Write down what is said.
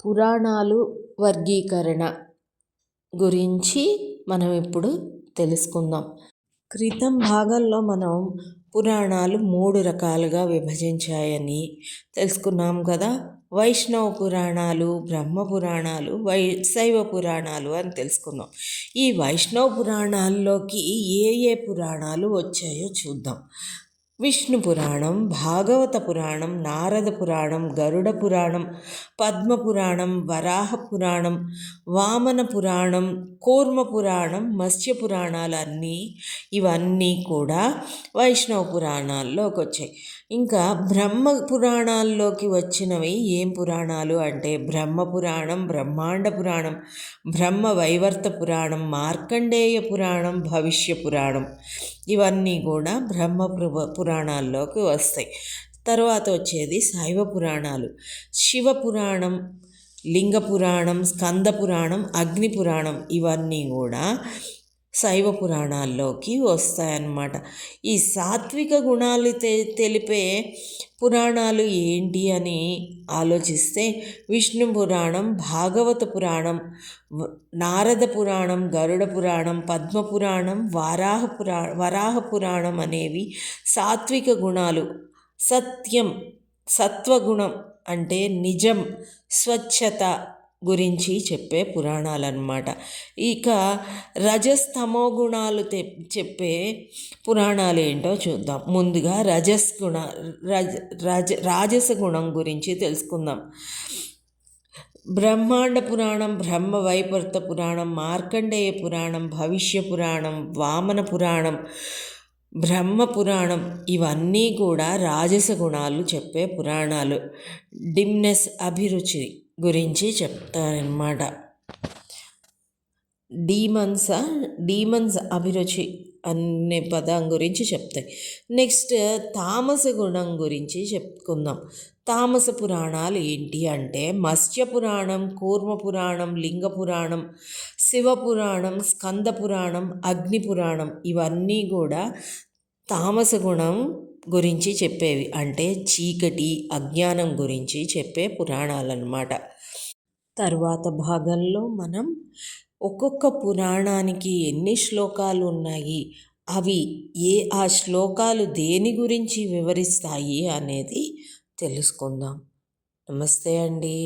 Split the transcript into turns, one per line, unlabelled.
పురాణాలు వర్గీకరణ గురించి మనం ఇప్పుడు తెలుసుకుందాం. క్రితం భాగంలో మనం పురాణాలు 3 రకాలుగా విభజించాయని తెలుసుకున్నాం కదా. వైష్ణవ పురాణాలు, బ్రహ్మ పురాణాలు, శైవ పురాణాలు అని తెలుసుకుందాం. ఈ వైష్ణవ పురాణాల్లోకి ఏ పురాణాలు వచ్చాయో చూద్దాం. విష్ణు పురాణం, భాగవత పురాణం, నారద పురాణం, గరుడ పురాణం, పద్మ పురాణం, వరాహ పురాణం, వామన పురాణం, కూర్మ పురాణం, మత్స్య పురాణాలు ఇవన్నీ కూడా వైష్ణవ పురాణాల్లోకి వచ్చాయి. ఇంకా బ్రహ్మ పురాణాల్లోకి వచ్చినవి ఏం పురాణాలు అంటే బ్రహ్మ పురాణం, బ్రహ్మాండ పురాణం, బ్రహ్మ వైవర్త పురాణం, మార్కండేయ పురాణం, భవిష్య పురాణం, ఇవన్నీ కూడా బ్రహ్మ పురాణాల్లోకి వస్తాయి. తర్వాత వచ్చేది శైవ పురాణాలు. శివ పురాణం, లింగ పురాణం, స్కంద పురాణం, అగ్ని పురాణం, ఇవన్నీ కూడా శైవ పురాణాల్లోకి వస్తాయన్నమాట. ఈ సాత్విక గుణాలు తెలిపే పురాణాలు ఏంటి అని ఆలోచిస్తే విష్ణు పురాణం, భాగవత పురాణం, నారద పురాణం, గరుడ పురాణం, పద్మ పురాణం, వరాహ పురాణం అనేవి సాత్విక గుణాలు, సత్యం, సత్వగుణం అంటే నిజం, స్వచ్ఛత గురించి చెప్పే పురాణాలన్నమాట. ఇక రజస్తమో గుణాలు చెప్పే పురాణాలు ఏంటో చూద్దాం. ముందుగా రాజస గుణం గురించి తెలుసుకుందాం. బ్రహ్మాండ పురాణం, బ్రహ్మ వైవర్త పురాణం, మార్కండేయ పురాణం, భవిష్య పురాణం, వామన పురాణం, బ్రహ్మ పురాణం, ఇవన్నీ కూడా రాజస గుణాలు చెప్పే పురాణాలు. డిమ్నెస్, అభిరుచి గురించి చెప్తారన్నమాట. డీమన్స్ అభిరుచి అనే పదం గురించి చెప్తాయి. నెక్స్ట్ తామస గుణం గురించి చెప్పుకుందాం. తామస పురాణాలు ఏంటి అంటే మత్స్య పురాణం, కూర్మ పురాణం, లింగ పురాణం, శివ పురాణం, స్కంద పురాణం, అగ్ని పురాణం, ఇవన్నీ కూడా తామస గుణం గురించి చెప్పేవి. అంటే చీకటి, అజ్ఞానం గురించి చెప్పే పురాణాలన్నమాట. తర్వాత భాగంలో మనం ఒక్కొక్క పురాణానికి ఎన్ని శ్లోకాలు ఉన్నాయి, అవి ఆ శ్లోకాలు దేని గురించి వివరిస్తాయి అనేది తెలుసుకుందాం. నమస్తే అండి.